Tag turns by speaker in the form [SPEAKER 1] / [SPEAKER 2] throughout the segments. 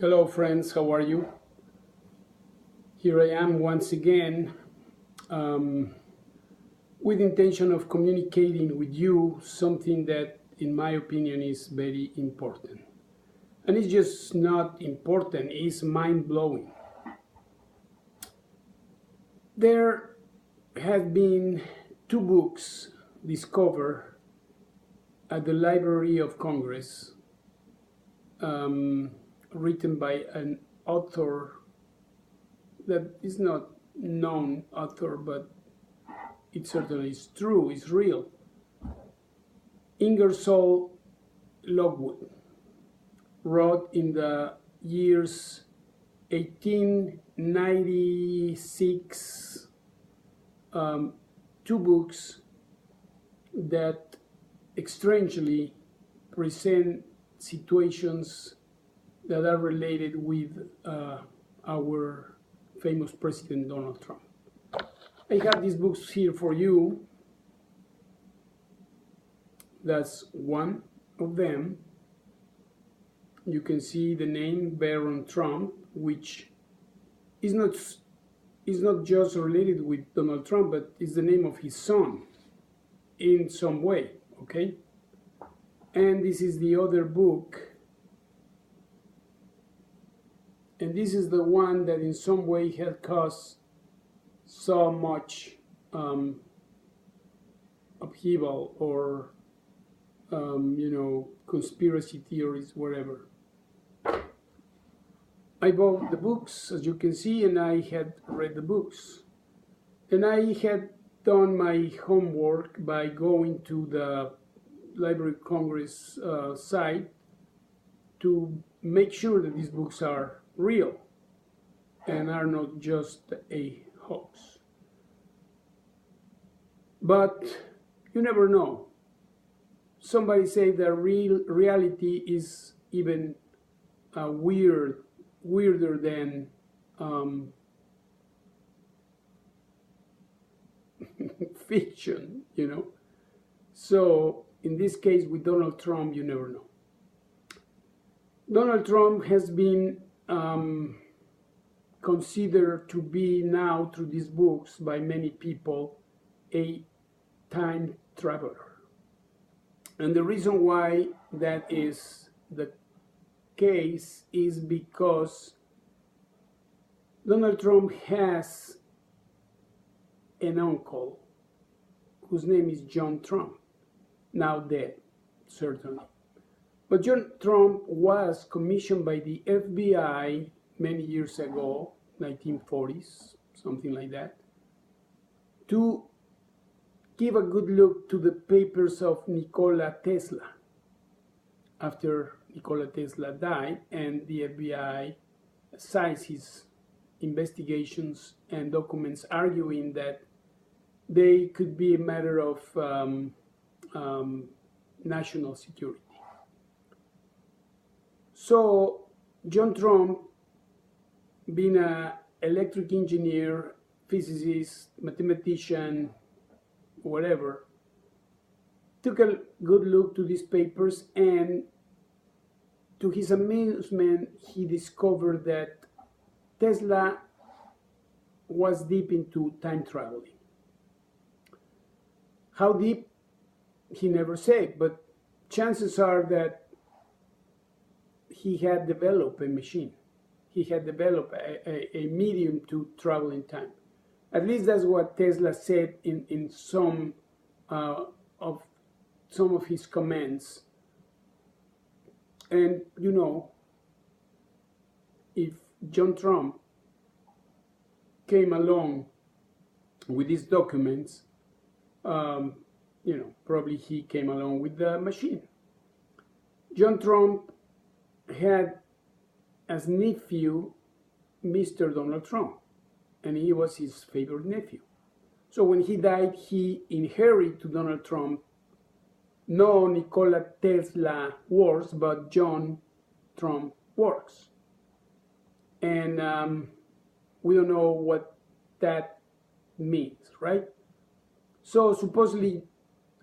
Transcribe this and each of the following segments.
[SPEAKER 1] Hello friends, how are you? Here I am once again with intention of communicating with you something that in my opinion is very important. And it's just not important, it's mind-blowing. There have been two books discovered at the Library of Congress written by an author that is not known author, but it certainly is true, it's real. Ingersoll Lockwood wrote in the years 1896 two books that strangely present situations that are related with our famous President Donald Trump. I have these books here for you. That's one of them. You can see the name Baron Trump, which is not just related with Donald Trump, but is the name of his son in some way, okay? And this is the other book. And this is the one that in some way has caused so much upheaval or, conspiracy theories, whatever. I bought the books, as you can see, and I had read the books. And I had done my homework by going to the Library of Congress site to make sure that these books are real and are not just a hoax. But you never know. Somebody say that reality is even weirder than fiction, So in this case with Donald Trump, you never know. Donald Trump has been considered to be now, through these books, by many people, a time traveler. And the reason why that is the case is because Donald Trump has an uncle whose name is John Trump, now dead, certainly. But John Trump was commissioned by the FBI many years ago, 1940s, something like that, to give a good look to the papers of Nikola Tesla after Nikola Tesla died, and the FBI seized his investigations and documents, arguing that they could be a matter of national security. So John Trump, being an electric engineer, physicist, mathematician, whatever, took a good look to these papers, and to his amusement, he discovered that Tesla was deep into time traveling. How deep, he never said, but chances are that he had developed a machine. He had developed a medium to travel in time. At least that's what Tesla said in some of his comments. And if John Trump came along with these documents, probably he came along with the machine. John Trump had as nephew Mr. Donald Trump, and he was his favorite nephew. So when he died, he inherited to Donald Trump no Nikola Tesla works, but John Trump works. And we don't know what that means, right? So supposedly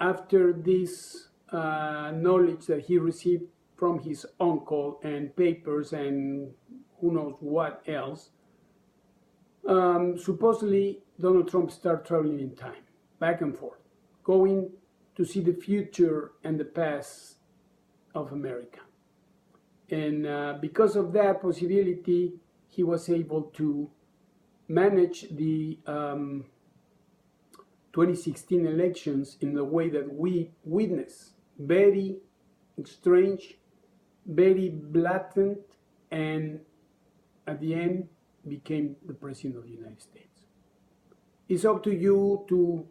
[SPEAKER 1] after this knowledge that he received from his uncle and papers and who knows what else, supposedly Donald Trump started traveling in time, back and forth, going to see the future and the past of America. And because of that possibility, he was able to manage the 2016 elections in the way that we witnessed. Very strange, very blatant, and at the end became the President of the United States. It's up to you to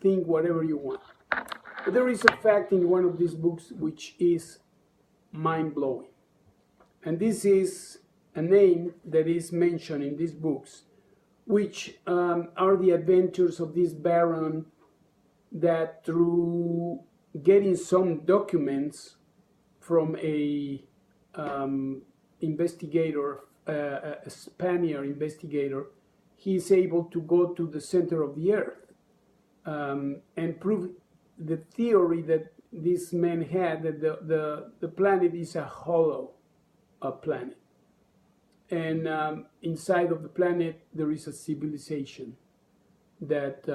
[SPEAKER 1] think whatever you want. But there is a fact in one of these books which is mind-blowing. And this is a name that is mentioned in these books, which are the adventures of this baron that, through getting some documents from a investigator, a Spaniard investigator, he is able to go to the center of the earth and prove the theory that this man had, that the planet is a hollow planet. And inside of the planet, there is a civilization that,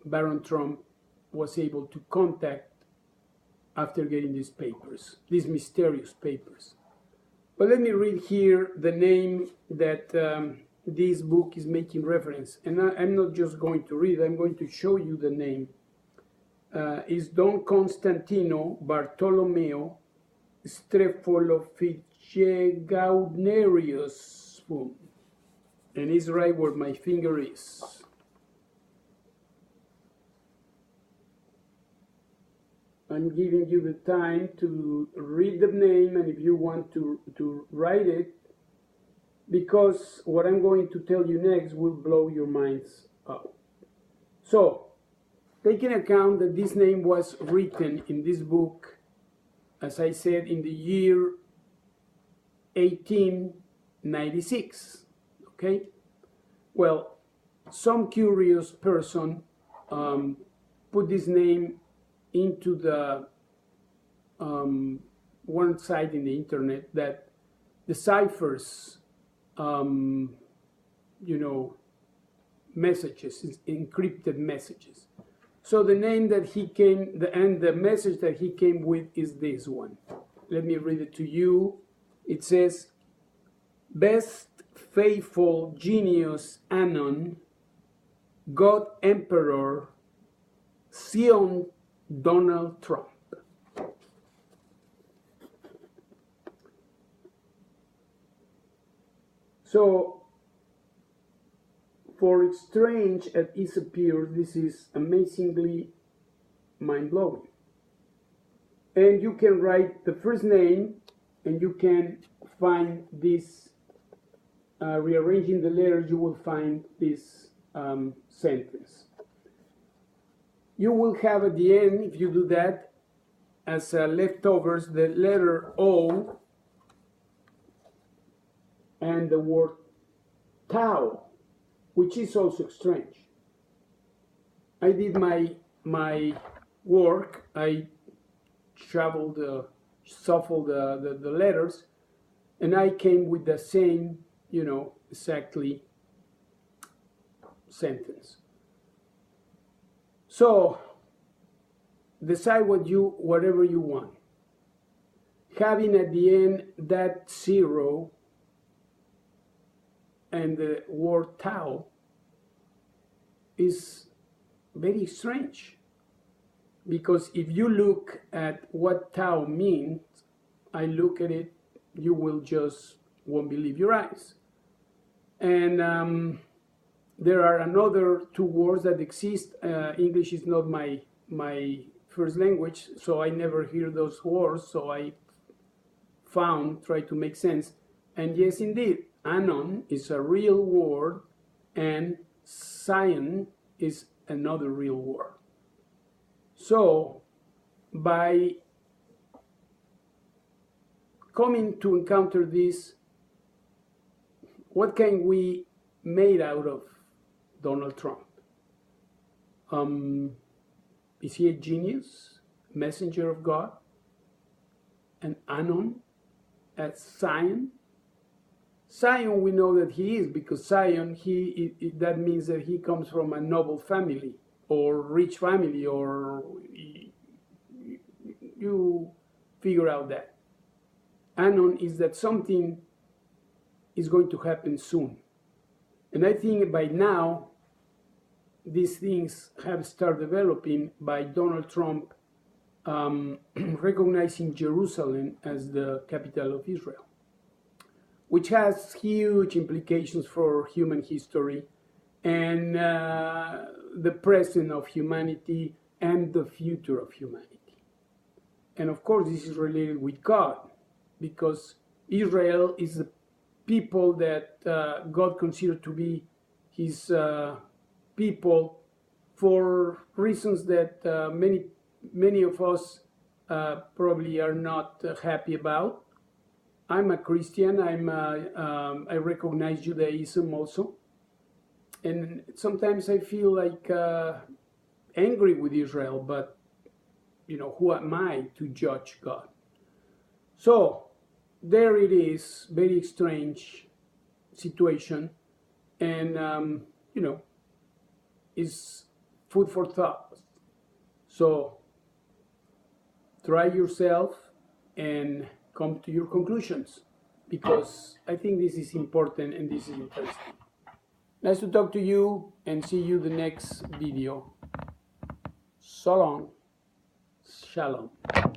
[SPEAKER 1] Baron Trump was able to contact after getting these papers, these mysterious papers. But let me read here the name that this book is making reference. And I'm not just going to read, I'm going to show you the name. Is Don Constantino Bartolomeo Strepolophitchegaudnerius, and it's right where my finger is. I'm giving you the time to read the name, and if you want to write it, because what I'm going to tell you next will blow your minds out. So, taking account that this name was written in this book, as I said, in the year 1896, okay? Well, some curious person put this name into the one site in the internet that deciphers, messages, encrypted messages. So the name that he came, and the message that he came with is this one. Let me read it to you. It says, "Best faithful genius Anon, God Emperor, Sion Donald Trump." So, for strange as it appears, this is amazingly mind-blowing. And you can write the first name, and you can find this, rearranging the letters, you will find this sentence. You will have at the end, if you do that, as leftovers, the letter O and the word Tau, which is also strange. I did my work. I shuffled the letters, and I came with the same, exactly sentence. So decide whatever you want. Having at the end that zero and the word Tau is very strange, because if you look at what Tau means, I look at it, you won't believe your eyes. And there are another two words that exist. English is not my first language, so I never hear those words, so I tried to make sense. And yes, indeed, Anon is a real word, and Sion is another real word. So, by coming to encounter this, what can we make out of Donald Trump? Is he a genius, messenger of God? an anon, as Zion. Zion, we know that he is, because Zion, that means that he comes from a noble family or rich family, or you figure out that. Anon is that something is going to happen soon. And I think by now, these things have started developing by Donald Trump recognizing Jerusalem as the capital of Israel, which has huge implications for human history and the present of humanity and the future of humanity. And of course, this is related with God, because Israel is the people that God considered to be his people for reasons that many of us probably are not happy about. I'm a Christian. I recognize Judaism also, and sometimes I feel like angry with Israel. But who am I to judge God? So there it is, very strange situation, and is food for thought. So try yourself and come to your conclusions, because I think this is important and this is interesting. Nice to talk to you, and see you the next video. So long. Shalom.